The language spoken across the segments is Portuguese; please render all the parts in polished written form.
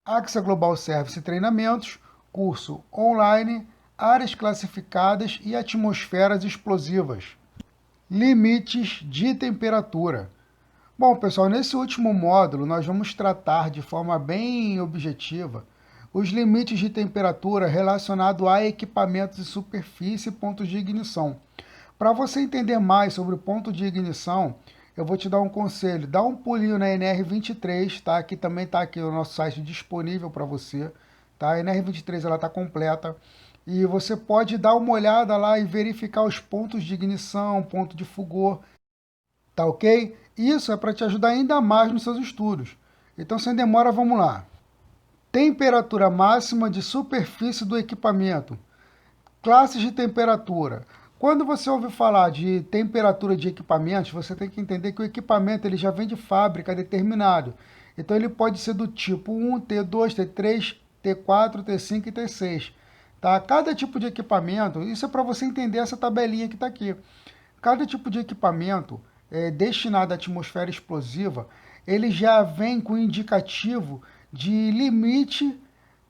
AXA Global Service Treinamentos, curso online, áreas classificadas e atmosferas explosivas. Limites de temperatura. Bom, pessoal, nesse último módulo nós vamos tratar de forma bem objetiva os limites de temperatura relacionados a equipamentos de superfície e pontos de ignição. Para você entender mais sobre o ponto de ignição, eu vou te dar um conselho. Dá um pulinho na NR23, tá? Que também está aqui no nosso site disponível para você. Tá? A NR23 ela está completa. E você pode dar uma olhada lá e verificar os pontos de ignição, ponto de fulgor, tá ok? Isso é para te ajudar ainda mais nos seus estudos. Então, sem demora, vamos lá. Temperatura máxima de superfície do equipamento. Classes de temperatura. Quando você ouve falar de temperatura de equipamentos, você tem que entender que o equipamento ele já vem de fábrica determinado. Então ele pode ser do tipo 1, T2, T3, T4, T5 e T6. Tá? Cada tipo de equipamento, isso é para você entender essa tabelinha que está aqui. Cada tipo de equipamento destinado à atmosfera explosiva, ele já vem com indicativo de limite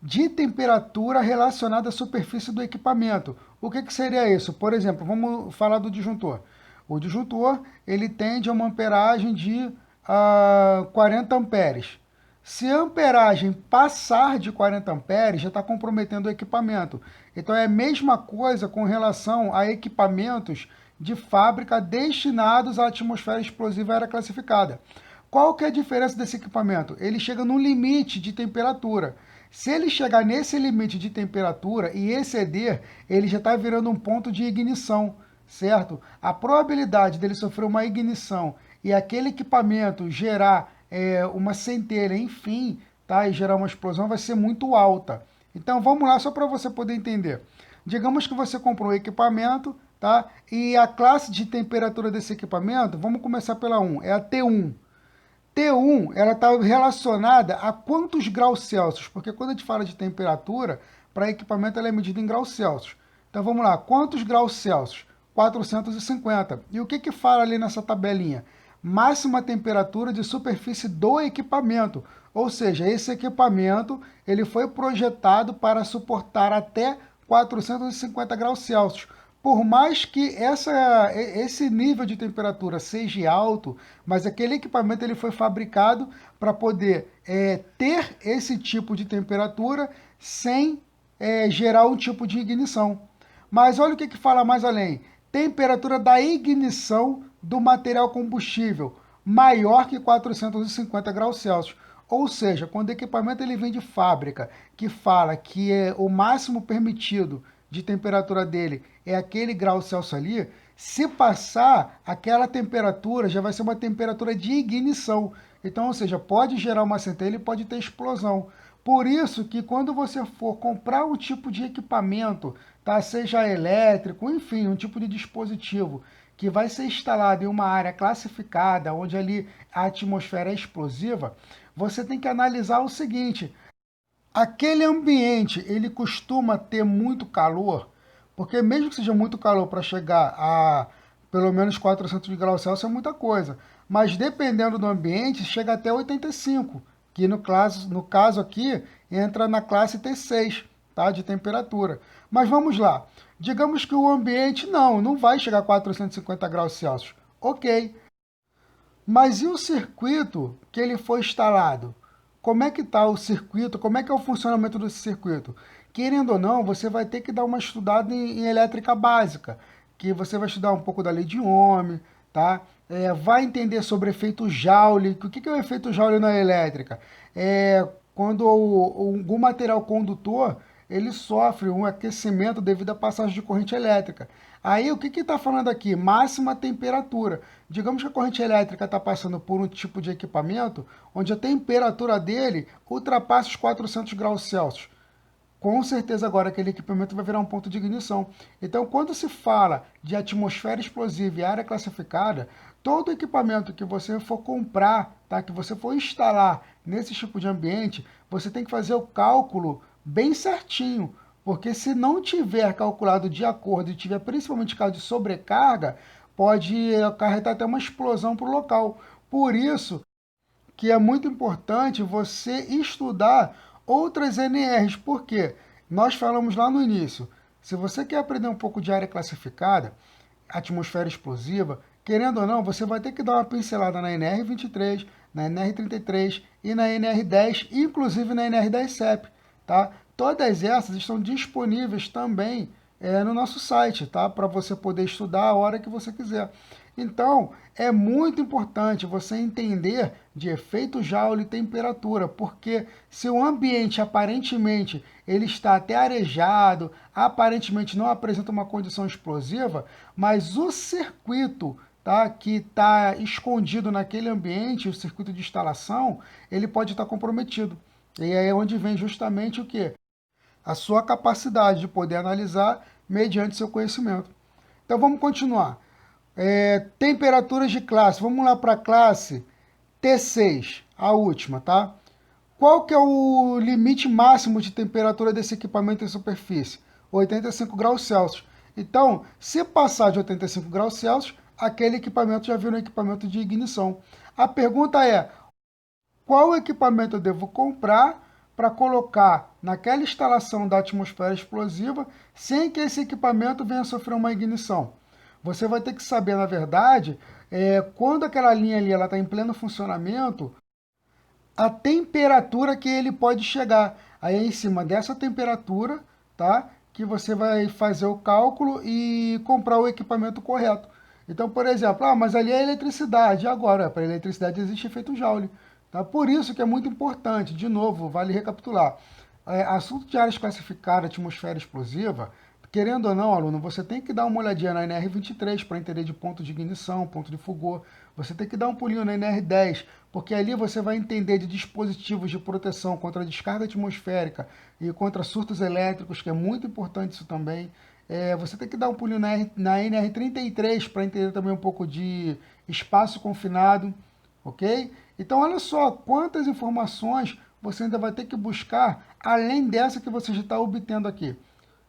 de temperatura relacionada à superfície do equipamento. O que seria isso? Por exemplo, vamos falar do disjuntor. O disjuntor ele tende a uma amperagem de 40 amperes. Se a amperagem passar de 40 amperes, já está comprometendo o equipamento. Então é a mesma coisa com relação a equipamentos de fábrica destinados à atmosfera explosiva aérea classificada. Qual que é a diferença desse equipamento? Ele chega no limite de temperatura. Se ele chegar nesse limite de temperatura e exceder, ele já está virando um ponto de ignição, certo? A probabilidade dele sofrer uma ignição e aquele equipamento gerar uma centelha, enfim, tá? E gerar uma explosão vai ser muito alta. Então vamos lá, só para você poder entender. Digamos que você comprou um equipamento, tá? E a classe de temperatura desse equipamento, vamos começar pela 1, é a T1. T1 ela está relacionada a quantos graus Celsius? Porque quando a gente fala de temperatura, para equipamento ela é medida em graus Celsius. Então vamos lá, quantos graus Celsius? 450. E o que fala ali nessa tabelinha? Máxima temperatura de superfície do equipamento. Ou seja, esse equipamento ele foi projetado para suportar até 450 graus Celsius. Por mais que esse nível de temperatura seja alto, mas aquele equipamento ele foi fabricado para poder ter esse tipo de temperatura sem gerar um tipo de ignição. Mas olha o que fala mais além. Temperatura da ignição do material combustível maior que 450 graus Celsius. Ou seja, quando o equipamento ele vem de fábrica, que fala que o máximo permitido de temperatura dele é aquele grau Celsius ali, se passar aquela temperatura, já vai ser uma temperatura de ignição. Então, ou seja, pode gerar uma centelha e pode ter explosão. Por isso que quando você for comprar um tipo de equipamento, tá? Seja elétrico, enfim, um tipo de dispositivo que vai ser instalado em uma área classificada, onde ali a atmosfera é explosiva, você tem que analisar o seguinte: aquele ambiente, ele costuma ter muito calor, porque mesmo que seja muito calor para chegar a pelo menos 400 graus Celsius é muita coisa, mas dependendo do ambiente, chega até 85, que no caso aqui entra na classe T6, tá, de temperatura. Mas vamos lá, digamos que o ambiente não vai chegar a 450 graus Celsius, ok, mas e o circuito que ele foi instalado? Como é que está o circuito? Como é que é o funcionamento desse circuito? Querendo ou não, você vai ter que dar uma estudada em elétrica básica, que você vai estudar um pouco da lei de Ohm, tá? Vai entender sobre efeito Joule. O que é o efeito Joule na elétrica? Quando algum material condutor ele sofre um aquecimento devido à passagem de corrente elétrica. Aí o que está falando aqui? Máxima temperatura. Digamos que a corrente elétrica está passando por um tipo de equipamento onde a temperatura dele ultrapassa os 400 graus Celsius. Com certeza agora aquele equipamento vai virar um ponto de ignição. Então, quando se fala de atmosfera explosiva e área classificada, todo equipamento que você for comprar, tá, que você for instalar nesse tipo de ambiente, você tem que fazer o cálculo bem certinho, porque se não tiver calculado de acordo e tiver principalmente caso de sobrecarga, pode acarretar até uma explosão para o local. Por isso que é muito importante você estudar outras NRs. Por quê? Nós falamos lá no início, se você quer aprender um pouco de área classificada, atmosfera explosiva, querendo ou não, você vai ter que dar uma pincelada na NR23, na NR33 e na NR10, inclusive na NR10CEP, tá? Todas essas estão disponíveis também no nosso site, tá? Para você poder estudar a hora que você quiser. Então, é muito importante você entender de efeito Joule e temperatura, porque se o ambiente aparentemente ele está até arejado, aparentemente não apresenta uma condição explosiva, mas o circuito, tá, que está escondido naquele ambiente, o circuito de instalação, ele pode estar comprometido. E aí é onde vem justamente o quê? A sua capacidade de poder analisar mediante seu conhecimento. Então vamos continuar. Temperaturas de classe. Vamos lá para a classe T6, a última, tá? Qual que é o limite máximo de temperatura desse equipamento em superfície? 85 graus Celsius. Então, se passar de 85 graus Celsius, aquele equipamento já vira um equipamento de ignição. A pergunta é, qual equipamento eu devo comprar para colocar naquela instalação da atmosfera explosiva sem que esse equipamento venha a sofrer uma ignição? Você vai ter que saber, na verdade, quando aquela linha ali está em pleno funcionamento, a temperatura que ele pode chegar. Aí é em cima dessa temperatura, tá, que você vai fazer o cálculo e comprar o equipamento correto. Então, por exemplo, mas ali é eletricidade. Agora, para eletricidade existe efeito Joule. Tá? Por isso que é muito importante, de novo, vale recapitular. Assunto de áreas classificadas, atmosfera explosiva, querendo ou não, aluno, você tem que dar uma olhadinha na NR23 para entender de ponto de ignição, ponto de fulgor. Você tem que dar um pulinho na NR10, porque ali você vai entender de dispositivos de proteção contra a descarga atmosférica e contra surtos elétricos, que é muito importante isso também. Você tem que dar um pulinho na NR33 para entender também um pouco de espaço confinado, ok? Então, olha só quantas informações você ainda vai ter que buscar além dessa que você já está obtendo aqui.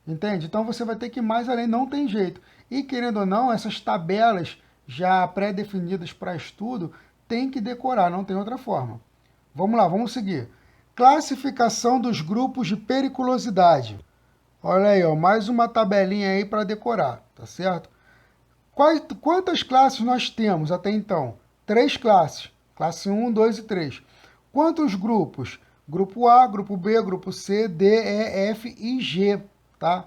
Entende? Então você vai ter que ir mais além, não tem jeito. E querendo ou não, essas tabelas já pré-definidas para estudo, tem que decorar, não tem outra forma. Vamos lá, vamos seguir. Classificação dos grupos de periculosidade. Olha aí, ó, mais uma tabelinha aí para decorar, tá certo? Quantas classes nós temos até então? 3 classes. Classe 1, 2 e 3. Quantos grupos? Grupo A, grupo B, grupo C, D, E, F e G. Tá?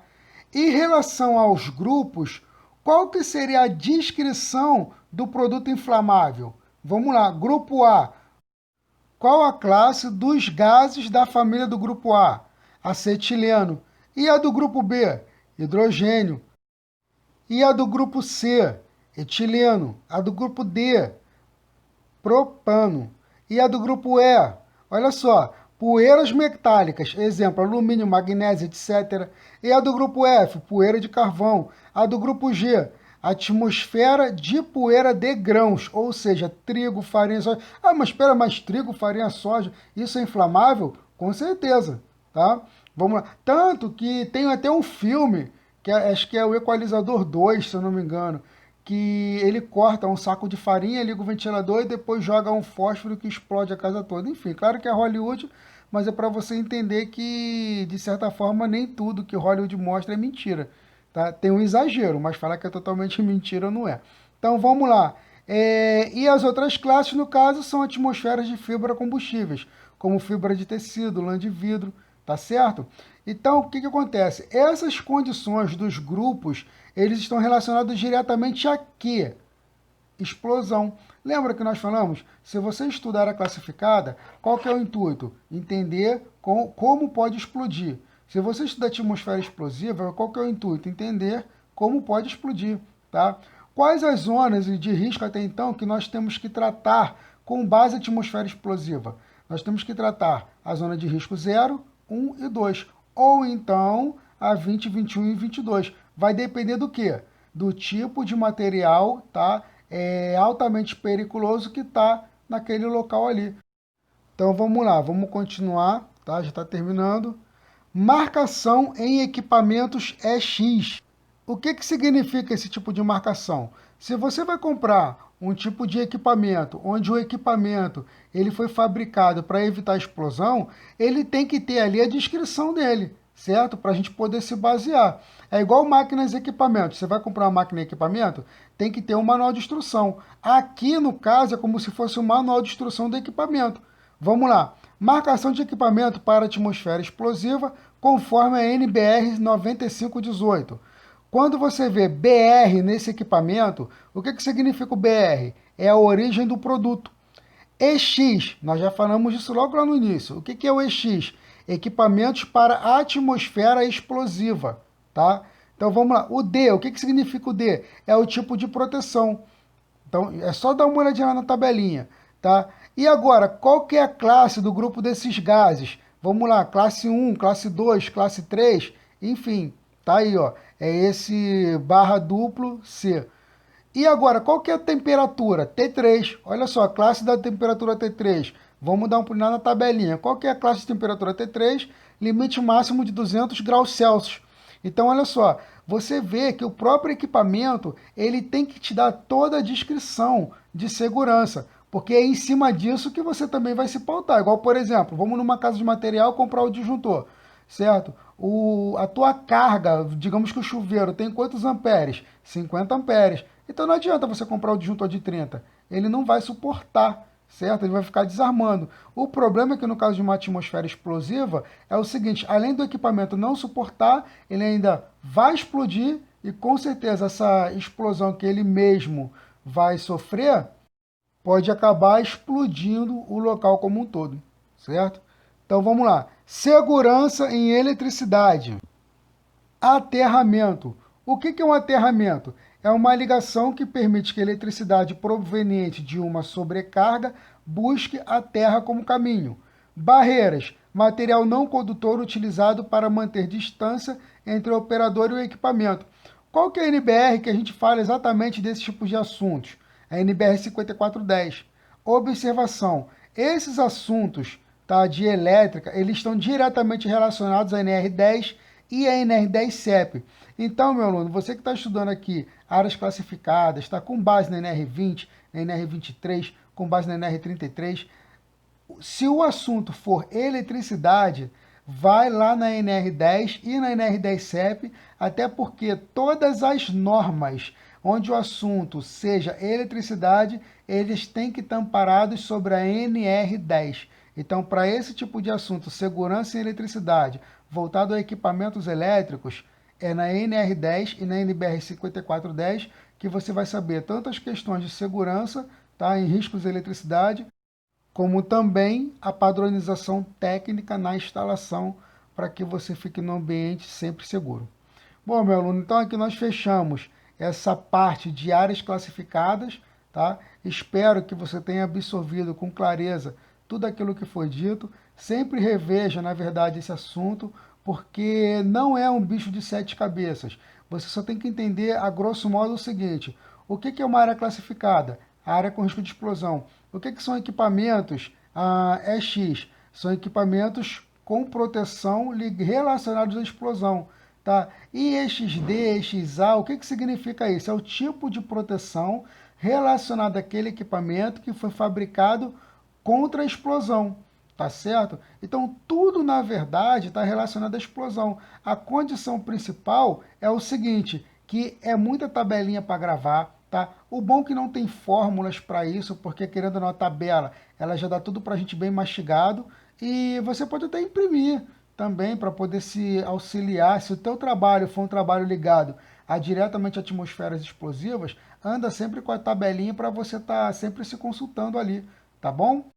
Em relação aos grupos, qual que seria a descrição do produto inflamável? Vamos lá, grupo A. Qual a classe dos gases da família do grupo A? Acetileno. E a do grupo B? Hidrogênio. E a do grupo C? Etileno. A do grupo D? Propano. E a do grupo E? Olha só, poeiras metálicas, exemplo, alumínio, magnésio, etc. E a do grupo F, poeira de carvão. A do grupo G, atmosfera de poeira de grãos, ou seja, trigo, farinha, soja. Mas espera, mas trigo, farinha, soja, isso é inflamável? Com certeza, tá? Vamos lá. Tanto que tem até um filme, acho que é o Equalizador 2, se eu não me engano, que ele corta um saco de farinha, liga o ventilador e depois joga um fósforo que explode a casa toda. Enfim, claro que é Hollywood, mas é para você entender que, de certa forma, nem tudo que Hollywood mostra é mentira. Tá? Tem um exagero, mas falar que é totalmente mentira não é. Então vamos lá. E as outras classes, no caso, são atmosferas de fibra combustíveis, como fibra de tecido, lã de vidro, tá certo? Então, o que acontece? Essas condições dos grupos, eles estão relacionados diretamente a quê? Explosão. Lembra que nós falamos? Se você estudar a classificada, qual que é o intuito? Entender como pode explodir. Se você estudar atmosfera explosiva, qual que é o intuito? Entender como pode explodir. Tá? Quais as zonas de risco até então que nós temos que tratar com base em atmosfera explosiva? Nós temos que tratar a zona de risco 0, 1 e 2. Ou então a 20, 21 e 22. Vai depender do quê? Do tipo de material, tá? Altamente periculoso que está naquele local ali. Então vamos lá, vamos continuar, tá? Já está terminando. Marcação em equipamentos EX. O que significa esse tipo de marcação? Se você vai comprar um tipo de equipamento, onde o equipamento ele foi fabricado para evitar explosão, ele tem que ter ali a descrição dele, certo? Para a gente poder se basear. É igual máquinas e equipamentos. Você vai comprar uma máquina e equipamento, tem que ter um manual de instrução. Aqui, no caso, é como se fosse um manual de instrução do equipamento. Vamos lá. Marcação de equipamento para atmosfera explosiva, conforme a NBR 9518. Quando você vê BR nesse equipamento, o que significa o BR? É a origem do produto. EX, nós já falamos disso logo lá no início. O que é o EX? Equipamentos para atmosfera explosiva, tá? Então vamos lá. O D, o que significa o D? É o tipo de proteção. Então é só dar uma olhadinha lá na tabelinha, tá? E agora, qual que é a classe do grupo desses gases? Vamos lá, classe 1, classe 2, classe 3, enfim, tá aí, ó. É esse barra duplo C. E agora, qual que é a temperatura? T3. Olha só, a classe da temperatura T3. Vamos dar uma olhada na tabelinha. Qual que é a classe de temperatura T3? Limite máximo de 200 graus Celsius. Então, olha só, você vê que o próprio equipamento ele tem que te dar toda a descrição de segurança, porque é em cima disso que você também vai se pautar. Igual, por exemplo, vamos numa casa de material comprar o disjuntor, certo? A tua carga, digamos que o chuveiro tem quantos amperes? 50 amperes. Então não adianta você comprar o disjuntor de 30. Ele não vai suportar, certo? Ele vai ficar desarmando. O problema é que no caso de uma atmosfera explosiva é o seguinte, além do equipamento não suportar, ele ainda vai explodir e com certeza essa explosão que ele mesmo vai sofrer pode acabar explodindo o local como um todo, certo? Então vamos lá. Segurança em eletricidade. Aterramento. O que é um aterramento? É uma ligação que permite que a eletricidade proveniente de uma sobrecarga busque a terra como caminho. Barreiras. Material não condutor utilizado para manter distância entre o operador e o equipamento. Qual que é a NBR que a gente fala exatamente desse tipo de assuntos? A NBR 5410. Observação. Esses assuntos, tá, de elétrica, eles estão diretamente relacionados à NR10 e a NR10 CEP. Então, meu aluno, você que está estudando aqui áreas classificadas, está com base na NR20, na NR23, com base na NR33, se o assunto for eletricidade, vai lá na NR10 e na NR10 CEP, até porque todas as normas onde o assunto seja eletricidade, eles têm que estar amparados sobre a NR10. Então, para esse tipo de assunto, segurança em eletricidade, voltado a equipamentos elétricos, é na NR10 e na NBR 5410 que você vai saber tanto as questões de segurança, tá, em riscos de eletricidade, como também a padronização técnica na instalação para que você fique no ambiente sempre seguro. Bom, meu aluno, então aqui nós fechamos essa parte de áreas classificadas, tá? Espero que você tenha absorvido com clareza tudo aquilo que foi dito. Sempre reveja, na verdade, esse assunto, porque não é um bicho de sete cabeças. Você só tem que entender, a grosso modo, o seguinte: o que é uma área classificada? A área com risco de explosão. O que são equipamentos EX? São equipamentos com proteção relacionados à explosão. Tá? E EXD, EXA, o que significa isso? É o tipo de proteção relacionado àquele equipamento que foi fabricado contra a explosão. Tá certo? Então, tudo, na verdade, está relacionado à explosão. A condição principal é o seguinte, que é muita tabelinha para gravar, tá? O bom é que não tem fórmulas para isso, porque querendo ou não, a tabela, ela já dá tudo para a gente bem mastigado, e você pode até imprimir também para poder se auxiliar. Se o teu trabalho for um trabalho ligado a diretamente a atmosferas explosivas, anda sempre com a tabelinha para você estar sempre se consultando ali, tá bom?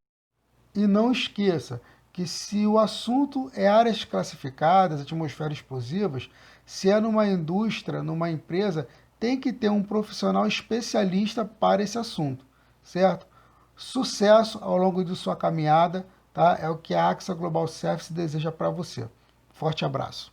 E não esqueça que se o assunto é áreas classificadas, atmosferas explosivas, se é numa indústria, numa empresa, tem que ter um profissional especialista para esse assunto, certo? Sucesso ao longo de sua caminhada, tá? É o que a AXA Global Service deseja para você. Forte abraço.